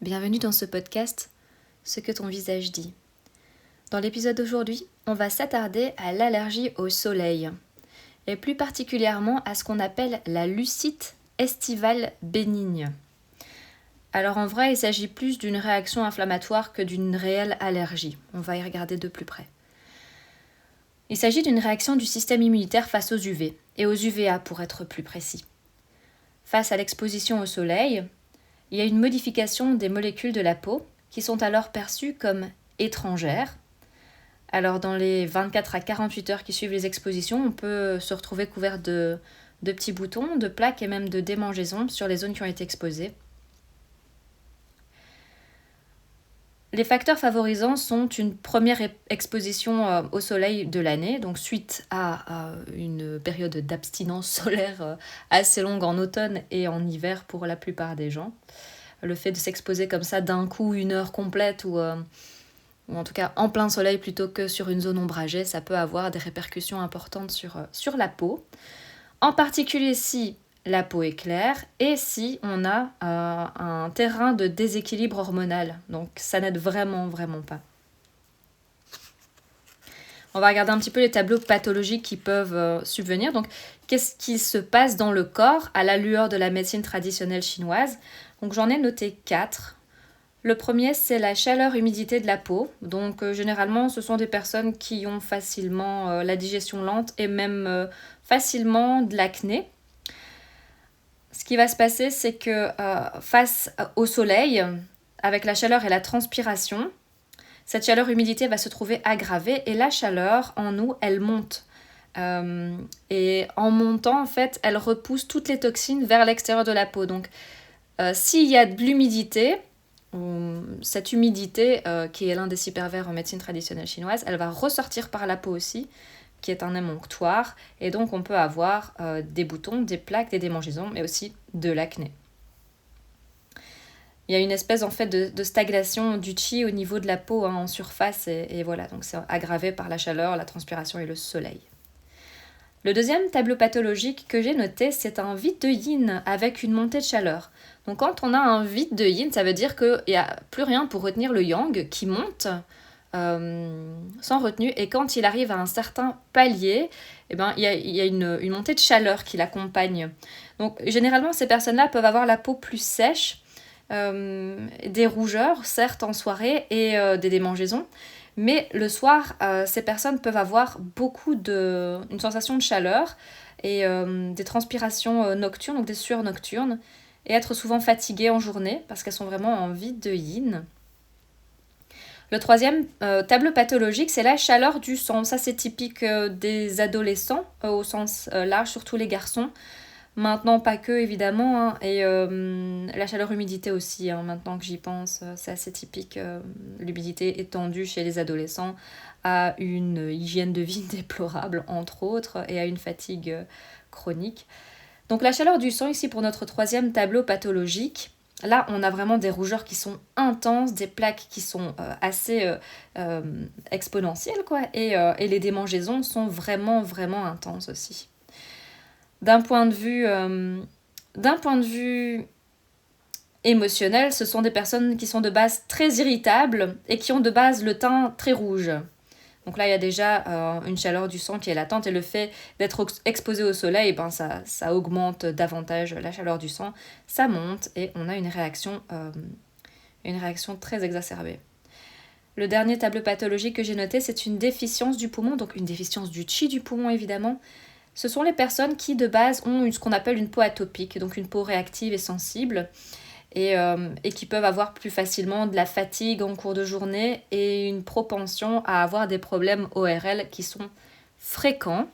bienvenue dans ce podcast « Ce que ton visage dit ». Dans l'épisode d'aujourd'hui, on va s'attarder à l'allergie au soleil, et plus particulièrement à ce qu'on appelle la lucite estivale bénigne. Alors en vrai, il s'agit plus d'une réaction inflammatoire que d'une réelle allergie. On va y regarder de plus près. Il s'agit d'une réaction du système immunitaire face aux UV, et aux UVA pour être plus précis. Face à l'exposition au soleil, il y a une modification des molécules de la peau qui sont alors perçues comme étrangères. Alors dans les 24 à 48 heures qui suivent les expositions, on peut se retrouver couvert de petits boutons, de plaques et même de démangeaisons sur les zones qui ont été exposées. Les facteurs favorisants sont une première exposition au soleil de l'année, donc suite à une période d'abstinence solaire assez longue en automne et en hiver pour la plupart des gens. Le fait de s'exposer comme ça d'un coup, une heure complète ou en tout cas en plein soleil plutôt que sur une zone ombragée, ça peut avoir des répercussions importantes sur la peau. En particulier si la peau est claire et si on a un terrain de déséquilibre hormonal. Donc ça n'aide vraiment pas. On va regarder un petit peu les tableaux pathologiques qui peuvent subvenir. Donc qu'est-ce qui se passe dans le corps à la lueur de la médecine traditionnelle chinoise? Donc j'en ai noté 4. Le premier, c'est la chaleur-humidité de la peau. Donc généralement, ce sont des personnes qui ont facilement la digestion lente et même facilement de l'acné. Ce qui va se passer, c'est que face au soleil, avec la chaleur et la transpiration, cette chaleur-humidité va se trouver aggravée et la chaleur en nous, elle monte. Et en montant, en fait, elle repousse toutes les toxines vers l'extérieur de la peau. Donc, s'il y a de l'humidité, cette humidité, qui est l'un des 6 pervers en médecine traditionnelle chinoise, elle va ressortir par la peau aussi, qui est un émonctoire, et donc on peut avoir des boutons, des plaques, des démangeaisons, mais aussi de l'acné. Il y a une espèce en fait de stagnation du qi au niveau de la peau en surface, et voilà, donc c'est aggravé par la chaleur, la transpiration et le soleil. Le deuxième tableau pathologique que j'ai noté, c'est un vide de yin avec une montée de chaleur. Donc quand on a un vide de yin, ça veut dire qu'il n'y a plus rien pour retenir le yang qui monte, sans retenue, et quand il arrive à un certain palier, il y a une montée de chaleur qui l'accompagne. Donc généralement ces personnes-là peuvent avoir la peau plus sèche, des rougeurs certes en soirée et des démangeaisons, mais le soir ces personnes peuvent avoir une sensation de chaleur et des transpirations nocturnes, donc des sueurs nocturnes, et être souvent fatiguées en journée parce qu'elles sont vraiment en vide de yin. Le troisième tableau pathologique, c'est la chaleur du sang. Ça, c'est typique des adolescents, au sens large, surtout les garçons. Maintenant, pas que, évidemment. Hein, et la chaleur-humidité aussi, hein, maintenant que j'y pense, c'est assez typique. L'humidité étendue chez les adolescents à une hygiène de vie déplorable, entre autres, et à une fatigue chronique. Donc la chaleur du sang, ici, pour notre troisième tableau pathologique, là, on a vraiment des rougeurs qui sont intenses, des plaques qui sont assez exponentielles, quoi, et les démangeaisons sont vraiment intenses aussi. D'un point de vue émotionnel, ce sont des personnes qui sont de base très irritables et qui ont de base le teint très rouge. Donc là, il y a déjà une chaleur du sang qui est latente, et le fait d'être exposé au soleil, ça augmente davantage la chaleur du sang, ça monte et on a une réaction très exacerbée. Le dernier tableau pathologique que j'ai noté, c'est une déficience du poumon, donc une déficience du qi du poumon évidemment. Ce sont les personnes qui de base ont ce qu'on appelle une peau atopique, donc une peau réactive et sensible, et qui peuvent avoir plus facilement de la fatigue en cours de journée et une propension à avoir des problèmes ORL qui sont fréquents.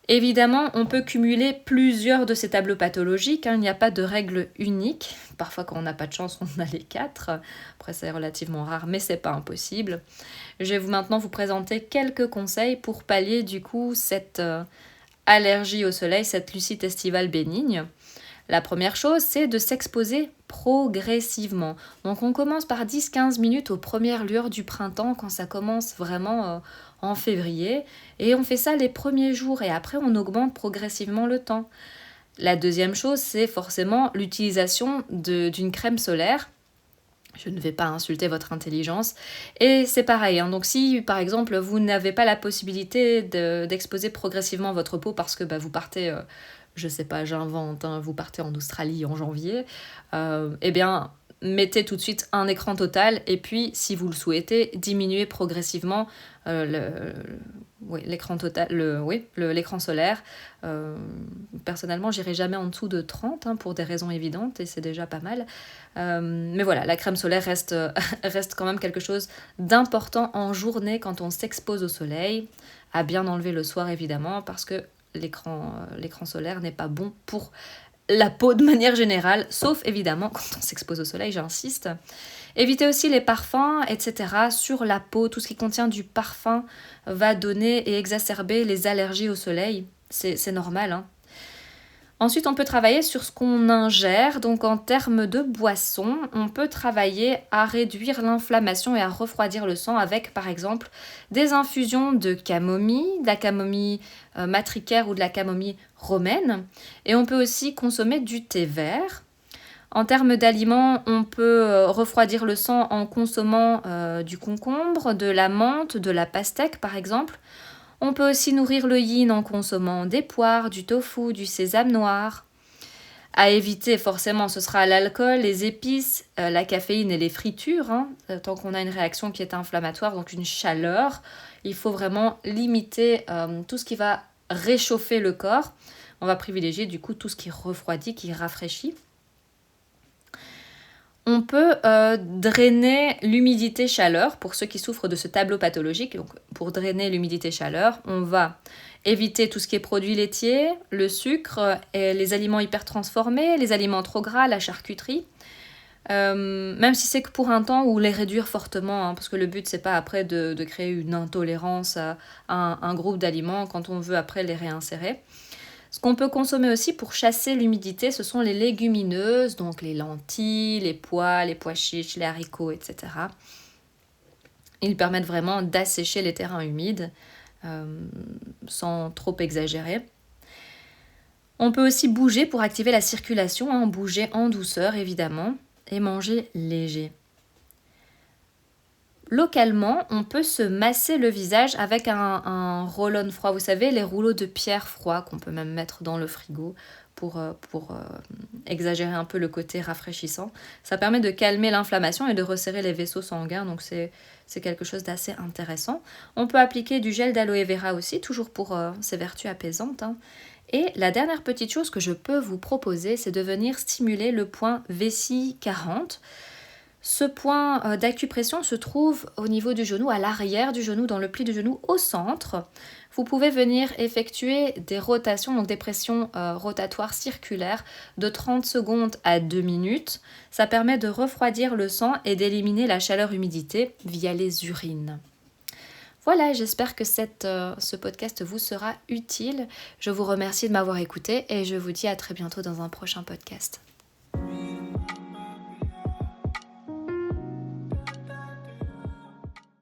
Évidemment, on peut cumuler plusieurs de ces tableaux pathologiques, hein, il n'y a pas de règle unique. Parfois, quand on n'a pas de chance, on a les 4. Après, c'est relativement rare, mais c'est pas impossible. Je vais maintenant vous présenter quelques conseils pour pallier du coup cette allergie au soleil, cette lucite estivale bénigne. La première chose, c'est de s'exposer progressivement. Donc on commence par 10-15 minutes aux premières lueurs du printemps, quand ça commence vraiment en février. Et on fait ça les premiers jours et après on augmente progressivement le temps. La deuxième chose, c'est forcément l'utilisation d'une crème solaire. Je ne vais pas insulter votre intelligence. Et c'est pareil, hein. Donc si par exemple vous n'avez pas la possibilité d'exposer progressivement votre peau parce que vous partez, je sais pas, j'invente, hein, vous partez en Australie en janvier, eh bien mettez tout de suite un écran total et puis si vous le souhaitez, diminuez progressivement l'écran total, l'écran solaire. Personnellement, j'irai jamais en dessous de 30 hein, pour des raisons évidentes et c'est déjà pas mal. Mais voilà, la crème solaire reste quand même quelque chose d'important en journée quand on s'expose au soleil, à bien enlever le soir évidemment parce que l'écran solaire n'est pas bon pour la peau de manière générale, sauf évidemment quand on s'expose au soleil, j'insiste. Évitez aussi les parfums, etc. sur la peau. Tout ce qui contient du parfum va donner et exacerber les allergies au soleil. C'est normal, hein. Ensuite, on peut travailler sur ce qu'on ingère. Donc, en termes de boissons, on peut travailler à réduire l'inflammation et à refroidir le sang avec, par exemple, des infusions de camomille, de la camomille matricaire ou de la camomille romaine. Et on peut aussi consommer du thé vert. En termes d'aliments, on peut refroidir le sang en consommant du concombre, de la menthe, de la pastèque, par exemple. On peut aussi nourrir le yin en consommant des poires, du tofu, du sésame noir. À éviter, forcément, ce sera l'alcool, les épices, la caféine et les fritures, hein, tant qu'on a une réaction qui est inflammatoire, donc une chaleur. Il faut vraiment limiter tout ce qui va réchauffer le corps. On va privilégier du coup tout ce qui refroidit, qui rafraîchit. On peut drainer l'humidité-chaleur pour ceux qui souffrent de ce tableau pathologique. Donc, pour drainer l'humidité-chaleur, on va éviter tout ce qui est produits laitiers, le sucre, et les aliments hyper transformés, les aliments trop gras, la charcuterie. Même si c'est que pour un temps ou les réduire fortement, hein, parce que le but c'est pas après de créer une intolérance à un groupe d'aliments quand on veut après les réinsérer. Ce qu'on peut consommer aussi pour chasser l'humidité, ce sont les légumineuses, donc les lentilles, les pois chiches, les haricots, etc. Ils permettent vraiment d'assécher les terrains humides sans trop exagérer. On peut aussi bouger pour activer la circulation, hein, bouger en douceur évidemment, et manger léger. Localement, on peut se masser le visage avec un roll-on froid. Vous savez, les rouleaux de pierre froid qu'on peut même mettre dans le frigo pour exagérer un peu le côté rafraîchissant. Ça permet de calmer l'inflammation et de resserrer les vaisseaux sanguins, donc c'est quelque chose d'assez intéressant. On peut appliquer du gel d'aloe vera aussi, toujours pour ses vertus apaisantes, hein. Et la dernière petite chose que je peux vous proposer, c'est de venir stimuler le point vessie 40. Ce point d'acupression se trouve au niveau du genou, à l'arrière du genou, dans le pli du genou, au centre. Vous pouvez venir effectuer des rotations, donc des pressions rotatoires circulaires de 30 secondes à 2 minutes. Ça permet de refroidir le sang et d'éliminer la chaleur-humidité via les urines. Voilà, j'espère que ce podcast vous sera utile. Je vous remercie de m'avoir écouté et je vous dis à très bientôt dans un prochain podcast.